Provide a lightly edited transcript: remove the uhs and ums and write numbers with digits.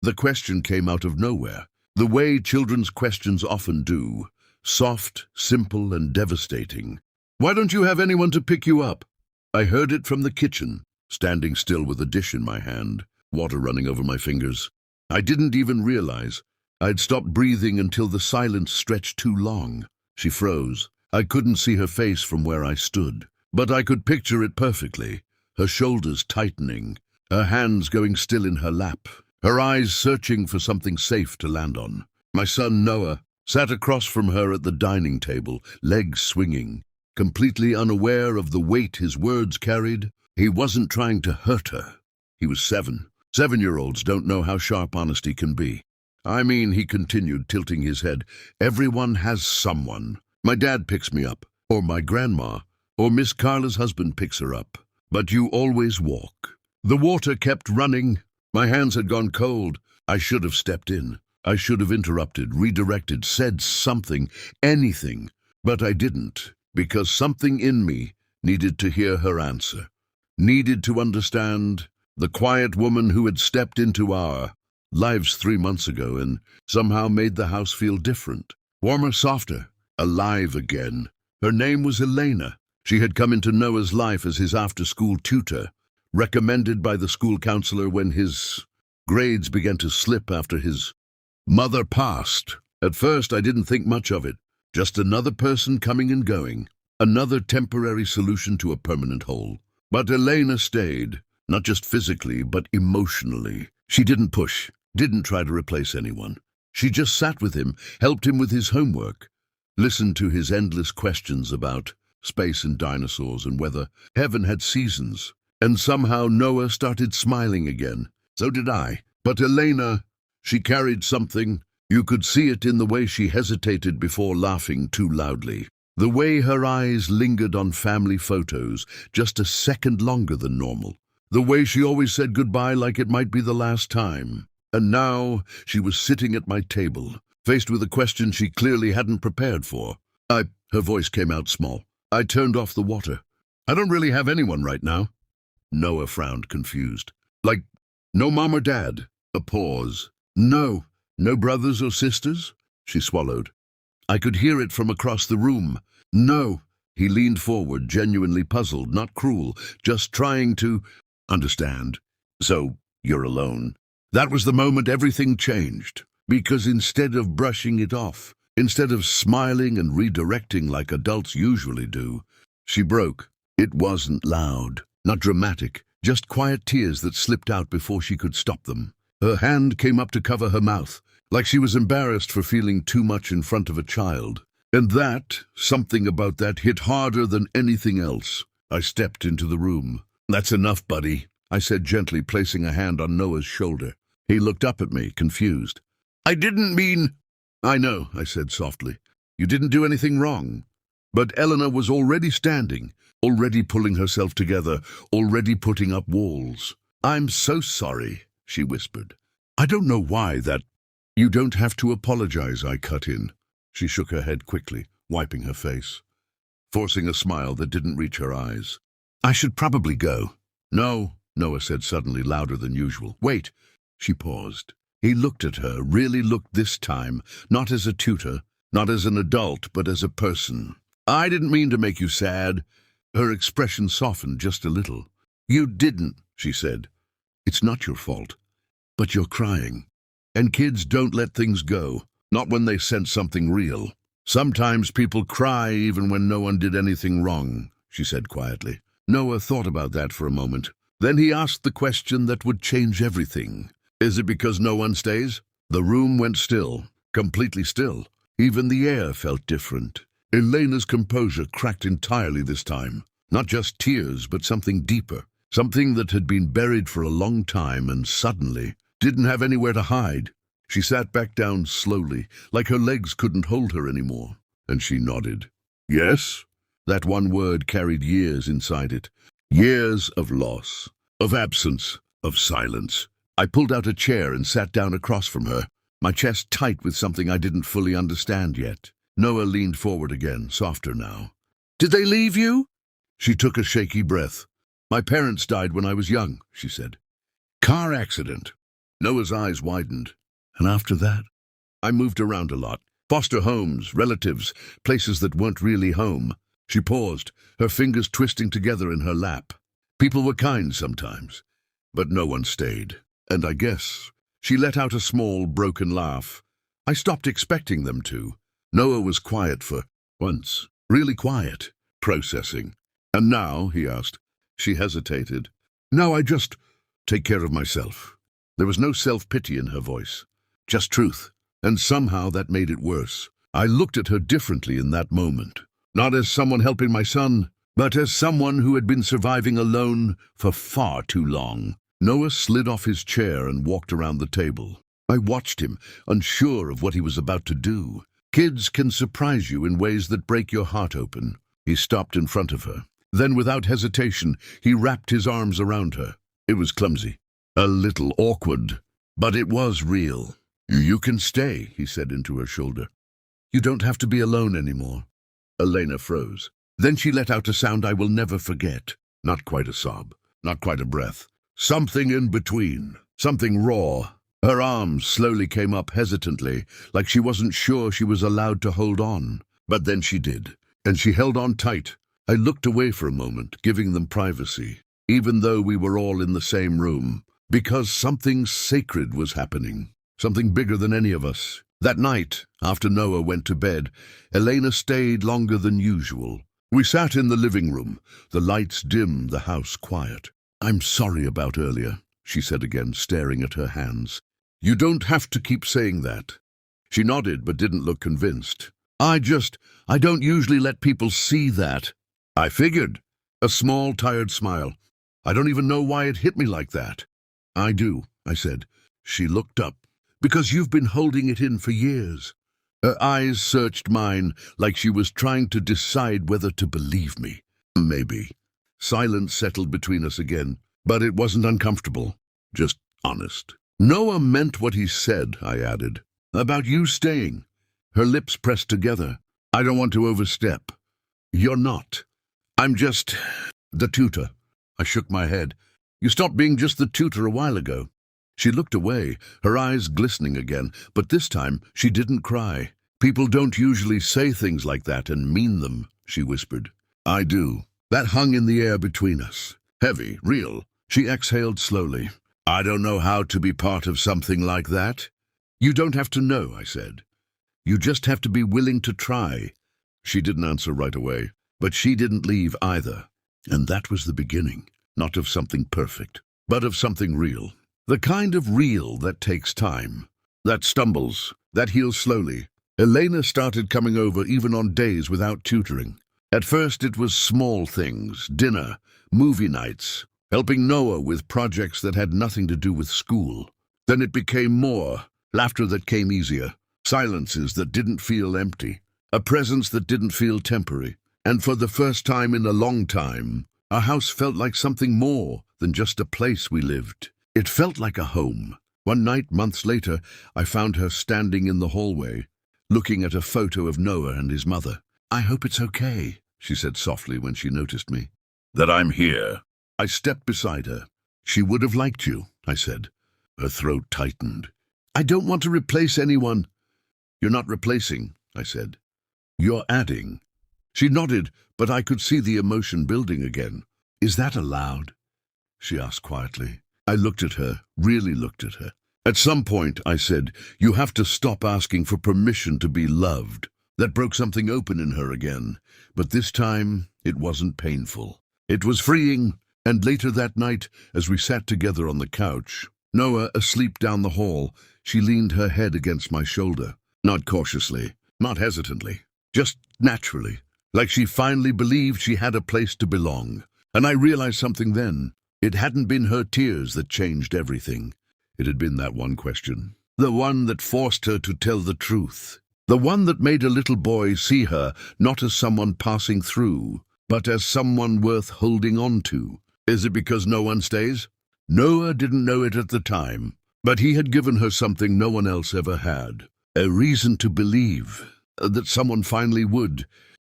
The question came out of nowhere, the way children's questions often do, soft, simple, and devastating. "Why don't you have anyone to pick you up?" I heard it from the kitchen, standing still with a dish in my hand, water running over my fingers. I didn't even realize I'd stopped breathing until the silence stretched too long. She froze. I couldn't see her face from where I stood, but I could picture it perfectly. Her shoulders tightening, her hands going still in her lap, her eyes searching for something safe to land on. My son Noah sat across from her at the dining table, legs swinging, completely unaware of the weight his words carried. He wasn't trying to hurt her. He was 7. 7-year-olds don't know how sharp honesty can be. "I mean," he continued, tilting his head, "everyone has someone. My dad picks me up, or my grandma, or Miss Carla's husband picks her up. But you always walk." The water kept running. My hands had gone cold. I should have stepped in. I should have interrupted, redirected, said something, anything. But I didn't, because something in me needed to hear her answer, needed to understand the quiet woman who had stepped into our lives 3 months ago and somehow made the house feel different, warmer, softer, alive again. Her name was Elena. She had come into Noah's life as his after-school tutor, recommended by the school counselor when his grades began to slip after his mother passed. At first, I didn't think much of it. Just another person coming and going, another temporary solution to a permanent hole. But Elena stayed, not just physically, but emotionally. She didn't push, didn't try to replace anyone. She just sat with him, helped him with his homework, listened to his endless questions about space and dinosaurs and whether heaven had seasons. And somehow Noah started smiling again. So did I. But Elena, she carried something. You could see it in the way she hesitated before laughing too loudly. The way her eyes lingered on family photos just a second longer than normal. The way she always said goodbye like it might be the last time. And now she was sitting at my table, faced with a question she clearly hadn't prepared for. Her voice came out small. I turned off the water. "I don't really have anyone right now." Noah frowned, confused. "Like, no mom or dad?" A pause. "No. No brothers or sisters?" She swallowed. I could hear it from across the room. "No." He leaned forward, genuinely puzzled, not cruel, just trying to understand. "So, you're alone." That was the moment everything changed, because instead of brushing it off, instead of smiling and redirecting like adults usually do, she broke. It wasn't loud, not dramatic, just quiet tears that slipped out before she could stop them. Her hand came up to cover her mouth, like she was embarrassed for feeling too much in front of a child. And something about that hit harder than anything else. I stepped into the room. "That's enough, buddy," I said gently, placing a hand on Noah's shoulder. He looked up at me, confused. "I didn't mean—" "I know," I said softly. "You didn't do anything wrong." But Eleanor was already standing, already pulling herself together, already putting up walls. "I'm so sorry," she whispered. "I don't know why that—" "You don't have to apologize," I cut in. She shook her head quickly, wiping her face, forcing a smile that didn't reach her eyes. "I should probably go." "No," Noah said suddenly, louder than usual. "Wait." She paused. He looked at her, really looked this time, not as a tutor, not as an adult, but as a person. "I didn't mean to make you sad." Her expression softened just a little. "You didn't," she said. "It's not your fault. But you're crying. And kids don't let things go, not when they sense something real. Sometimes people cry even when no one did anything wrong," she said quietly. Noah thought about that for a moment. Then he asked the question that would change everything. "Is it because no one stays?" The room went still, completely still. Even the air felt different. Elena's composure cracked entirely this time. Not just tears, but something deeper. Something that had been buried for a long time and suddenly didn't have anywhere to hide. She sat back down slowly, like her legs couldn't hold her anymore. And she nodded. "Yes?" That one word carried years inside it. Years of loss, of absence, of silence. I pulled out a chair and sat down across from her, my chest tight with something I didn't fully understand yet. Noah leaned forward again, softer now. "Did they leave you?" She took a shaky breath. "My parents died when I was young," she said. "Car accident." Noah's eyes widened. And after that, I moved around a lot. Foster homes, relatives, places that weren't really home. She paused, her fingers twisting together in her lap. People were kind sometimes, but no one stayed. And I guess she let out a small, broken laugh. I stopped expecting them to. Noah was quiet for once, really quiet, processing. And now, he asked. She hesitated. Now I just take care of myself. There was no self-pity in her voice, just truth. And somehow that made it worse. I looked at her differently in that moment. Not as someone helping my son, but as someone who had been surviving alone for far too long. Noah slid off his chair and walked around the table. I watched him, unsure of what he was about to do. Kids can surprise you in ways that break your heart open. He stopped in front of her. Then, without hesitation, he wrapped his arms around her. It was clumsy, a little awkward, but it was real. You can stay, he said into her shoulder. You don't have to be alone anymore. Elena froze. Then she let out a sound I will never forget. Not quite a sob, not quite a breath. Something in between, something raw. Her arms slowly came up hesitantly, like she wasn't sure she was allowed to hold on. But then she did, and she held on tight. I looked away for a moment, giving them privacy, even though we were all in the same room, because something sacred was happening. Something bigger than any of us. That night, after Noah went to bed, Elena stayed longer than usual. We sat in the living room, the lights dim, the house quiet. I'm sorry about earlier, she said again, staring at her hands. You don't have to keep saying that. She nodded but didn't look convinced. I don't usually let people see that. I figured. A small, tired smile. I don't even know why it hit me like that. I do, I said. She looked up. Because you've been holding it in for years. Her eyes searched mine like she was trying to decide whether to believe me. Maybe. Silence settled between us again, but it wasn't uncomfortable, just honest. Noah meant what he said, I added. About you staying. Her lips pressed together. I don't want to overstep. You're not. I'm just the tutor. I shook my head. You stopped being just the tutor a while ago. She looked away, her eyes glistening again, but this time she didn't cry. People don't usually say things like that and mean them, she whispered. I do. That hung in the air between us. Heavy, real. She exhaled slowly. I don't know how to be part of something like that. You don't have to know, I said. You just have to be willing to try. She didn't answer right away, but she didn't leave either. And that was the beginning, not of something perfect, but of something real. The kind of real that takes time, that stumbles, that heals slowly. Elena started coming over even on days without tutoring. At first it was small things, dinner, movie nights, helping Noah with projects that had nothing to do with school. Then it became more, laughter that came easier, silences that didn't feel empty, a presence that didn't feel temporary. And for the first time in a long time, our house felt like something more than just a place we lived. It felt like a home. One night, months later, I found her standing in the hallway, looking at a photo of Noah and his mother. I hope it's okay, she said softly when she noticed me. That I'm here. I stepped beside her. She would have liked you, I said. Her throat tightened. I don't want to replace anyone. You're not replacing, I said. You're adding. She nodded, but I could see the emotion building again. Is that allowed? She asked quietly. I looked at her, really looked at her. At some point, I said, you have to stop asking for permission to be loved. That broke something open in her again. But this time, it wasn't painful. It was freeing, and later that night, as we sat together on the couch, Noah asleep down the hall, she leaned her head against my shoulder. Not cautiously, not hesitantly, just naturally, like she finally believed she had a place to belong. And I realized something then. It hadn't been her tears that changed everything. It had been that one question. The one that forced her to tell the truth. The one that made a little boy see her not as someone passing through, but as someone worth holding on to. Is it because no one stays? Noah didn't know it at the time, but he had given her something no one else ever had. A reason to believe that someone finally would,